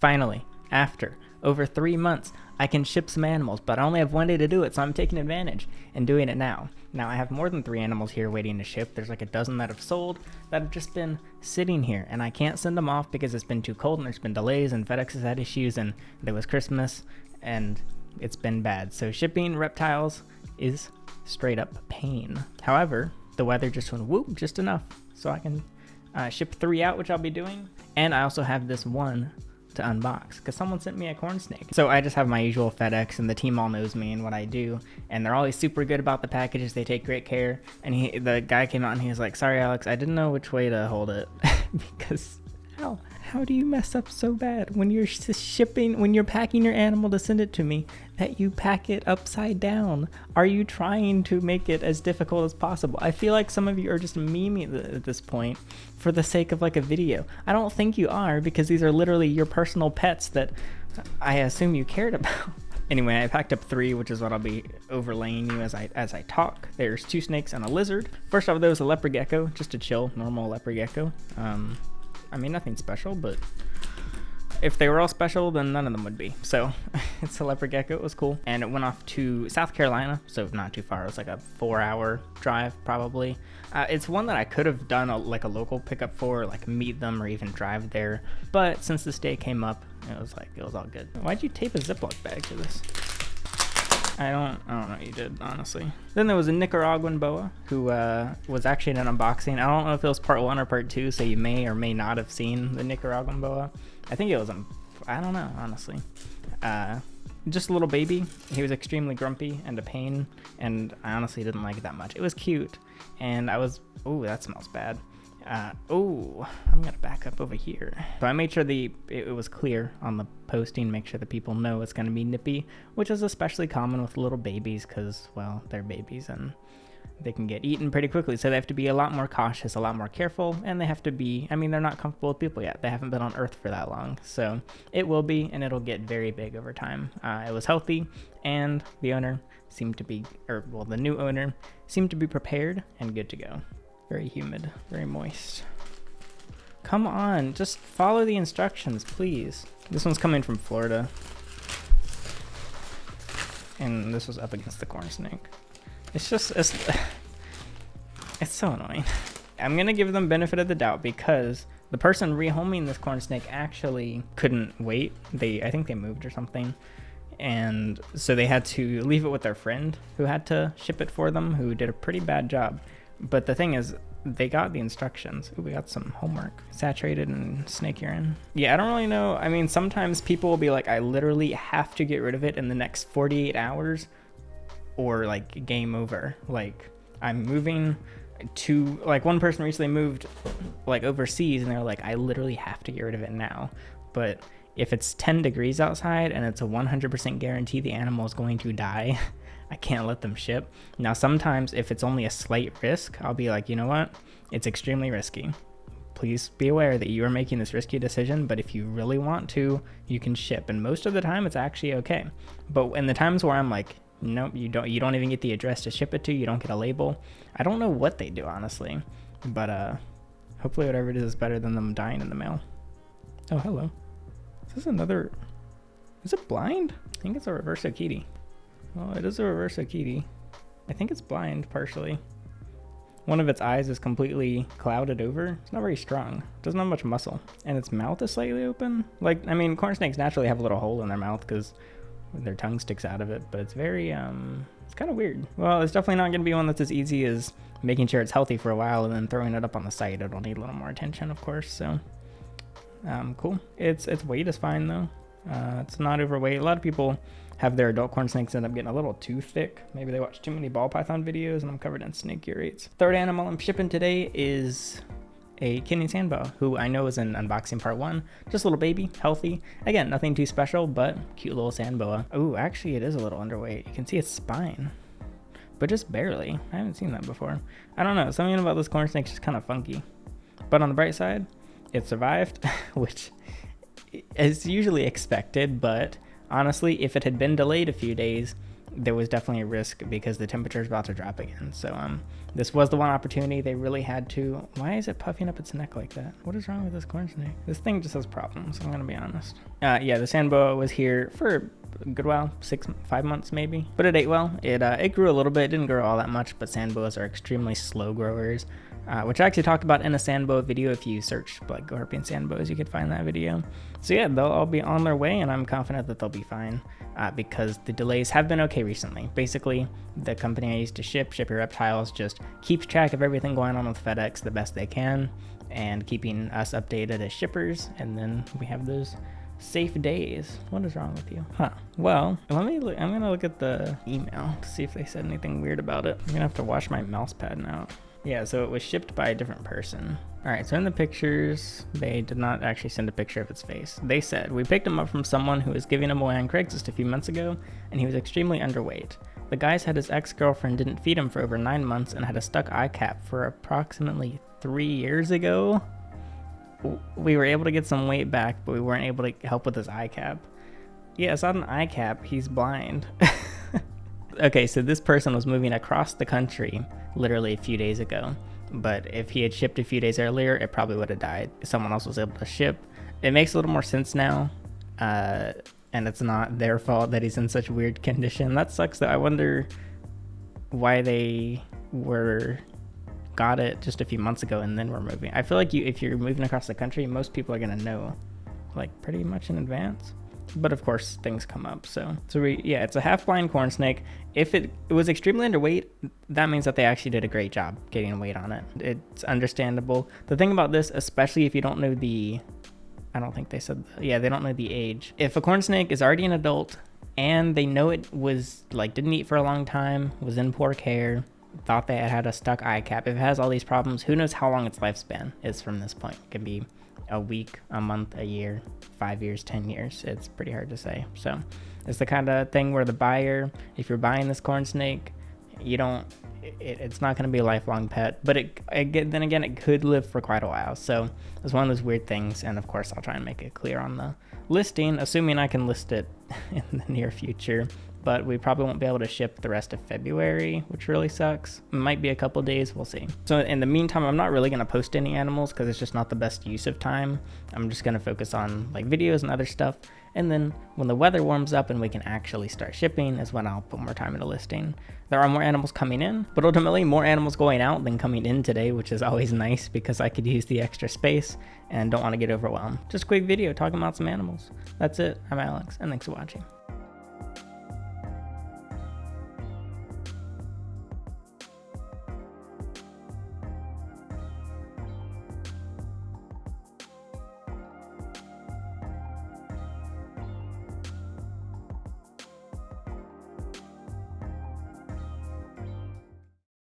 Finally, after over 3 months, I can ship some animals, but I only have 1 day to do it, so I'm taking advantage and doing it now. Now, I have more than 3 animals here waiting to ship. There's like a dozen that have sold that have just been sitting here, and I can't send them off because it's been too cold and there's been delays and FedEx has had issues and there was Christmas and it's been bad. So shipping reptiles is straight up pain. However, the weather just went whoop just enough so I can ship 3 out, which I'll be doing. And I also have this one to unbox because someone sent me a corn snake. So I just have my usual FedEx, and the team all knows me and what I do, and they're always super good about the packages. They take great care. And the guy came out and he was like, sorry Alex, I didn't know which way to hold it because how do you mess up so bad when you're shipping, when you're packing your animal to send it to me, that you pack it upside down? Are you trying to make it as difficult as possible? I feel like some of you are just memeing at this point for the sake of like a video. I don't think you are, because these are literally your personal pets that I assume you cared about. Anyway, I packed up 3, which is what I'll be overlaying you as I talk. There's 2 snakes and a lizard. First off, there was a leopard gecko, just a chill, normal leopard gecko. I mean, nothing special, but if they were all special, then none of them would be. So it's a leopard gecko. It was cool. And it went off to South Carolina, so not too far. It was like a 4-hour drive, probably. It's one that I could have done a local pickup for, like meet them or even drive there. But since this day came up, it was all good. Why'd you tape a Ziploc bag to this? I don't know what you did, honestly. Then there was a Nicaraguan boa who was actually in an unboxing. I don't know if it was part 1 or part 2, so you may or may not have seen the Nicaraguan boa. I think it was, I don't know, honestly. Just a little baby. He was extremely grumpy and a pain, and I honestly didn't like it that much. It was cute, and ooh, that smells bad. Oh, I'm gonna back up over here. So I made sure it was clear on the posting, make sure that people know it's gonna be nippy, which is especially common with little babies because, well, they're babies and they can get eaten pretty quickly. So they have to be a lot more cautious, a lot more careful, and they have to be, I mean, they're not comfortable with people yet. They haven't been on Earth for that long. So it will be, and it'll get very big over time. It was healthy, and the owner seemed to be, the new owner seemed to be prepared and good to go. Very humid, very moist. Come on, just follow the instructions, please. This one's coming from Florida. And this was up against the corn snake. It's so annoying. I'm gonna give them benefit of the doubt because the person rehoming this corn snake actually couldn't wait. I think they moved or something. And so they had to leave it with their friend who had to ship it for them, who did a pretty bad job. But the thing is, they got the instructions. Ooh, we got some homework. Saturated in snake urine. Yeah, I don't really know. I mean, sometimes people will be like, I literally have to get rid of it in the next 48 hours or like game over. Like I'm moving to, like one person recently moved like overseas and they're like, I literally have to get rid of it now. But if it's 10 degrees outside and it's a 100% guarantee the animal is going to die, I can't let them ship. Now, sometimes if it's only a slight risk, I'll be like, you know what? It's extremely risky. Please be aware that you are making this risky decision, but if you really want to, you can ship. And most of the time it's actually okay. But in the times where I'm like, nope, you don't even get the address to ship it to, you don't get a label. I don't know what they do, honestly. But hopefully whatever it is better than them dying in the mail. Oh, hello. Is it blind? I think it's a reverse Okiti. Well, it is a reverse Okiti. I think it's blind, partially. One of its eyes is completely clouded over. It's not very strong. It doesn't have much muscle. And its mouth is slightly open. Like, I mean, corn snakes naturally have a little hole in their mouth because their tongue sticks out of it. But it's very, it's kind of weird. Well, it's definitely not going to be one that's as easy as making sure it's healthy for a while and then throwing it up on the site. It'll need a little more attention, of course, so... cool. Its weight is fine though. It's not overweight. A lot of people have their adult corn snakes end up getting a little too thick. Maybe they watch too many ball python videos and I'm covered in snake urates. Third animal I'm shipping today is a Kenyan sand boa, who I know is in unboxing part 1. Just a little baby, healthy. Again, nothing too special, but cute little sand boa. Oh, actually it is a little underweight. You can see its spine, but just barely. I haven't seen that before. I don't know. Something about this corn snake is just kind of funky. But on the bright side, it survived, which is usually expected, but honestly, if it had been delayed a few days, there was definitely a risk because the temperature is about to drop again. So this was the one opportunity they really had to. Why is it puffing up its neck like that? What is wrong with this corn snake? This thing just has problems, I'm gonna be honest. Yeah, the sand boa was here for a good while, 5 months maybe, but it ate well. It grew a little bit, it didn't grow all that much, but sand boas are extremely slow growers, which I actually talked about in a sand boa video. If you search like GoHerping sand boas, you could find that video. So yeah, they'll all be on their way, and I'm confident that they'll be fine because the delays have been okay recently. Basically, the company I used to ship your reptiles, just keeps track of everything going on with FedEx the best they can, and keeping us updated as shippers, and then we have those safe days. What is wrong with you? Well, I'm gonna look at the email to see if they said anything weird about it. I'm gonna have to wash my mouse pad now. Yeah, so it was shipped by a different person. All right, so in the pictures, they did not actually send a picture of its face. They said, we picked him up from someone who was giving him away on Craigslist a few months ago, and he was extremely underweight. The guy said his ex-girlfriend didn't feed him for over 9 months and had a stuck eye cap for approximately 3 years ago. We were able to get some weight back, but we weren't able to help with his eye cap. Yeah, it's not an eye cap, he's blind. Okay, so this person was moving across the country literally a few days ago, but if he had shipped a few days earlier, it probably would have died. Someone else was able to ship. It makes a little more sense now, and it's not their fault that he's in such weird condition. That sucks though. I wonder why they got it just a few months ago and then we're moving. I feel like if you're moving across the country, most people are gonna know like pretty much in advance. But of course things come up. So yeah, it's a half-blind corn snake. If it was extremely underweight, that means that they actually did a great job getting weight on it. It's understandable. The thing about this, especially if you don't know I don't think they said, yeah, they don't know the age. If a corn snake is already an adult and they know it was like, didn't eat for a long time, was in poor care, thought they had a stuck eye cap, if it has all these problems, who knows how long its lifespan is from this point. It could be a week, a month, a year, 5 years, 10 years. It's pretty hard to say. So it's the kind of thing where the buyer, if you're buying this corn snake, it's not going to be a lifelong pet, but then again, it could live for quite a while. So it's one of those weird things. And of course, I'll try and make it clear on the listing, assuming I can list it in the near future. But we probably won't be able to ship the rest of February, which really sucks. It might be a couple days, we'll see. So in the meantime, I'm not really gonna post any animals because it's just not the best use of time. I'm just gonna focus on like videos and other stuff. And then when the weather warms up and we can actually start shipping is when I'll put more time into listing. There are more animals coming in, but ultimately more animals going out than coming in today, which is always nice because I could use the extra space and don't wanna get overwhelmed. Just a quick video talking about some animals. That's it, I'm Alex, and thanks for watching.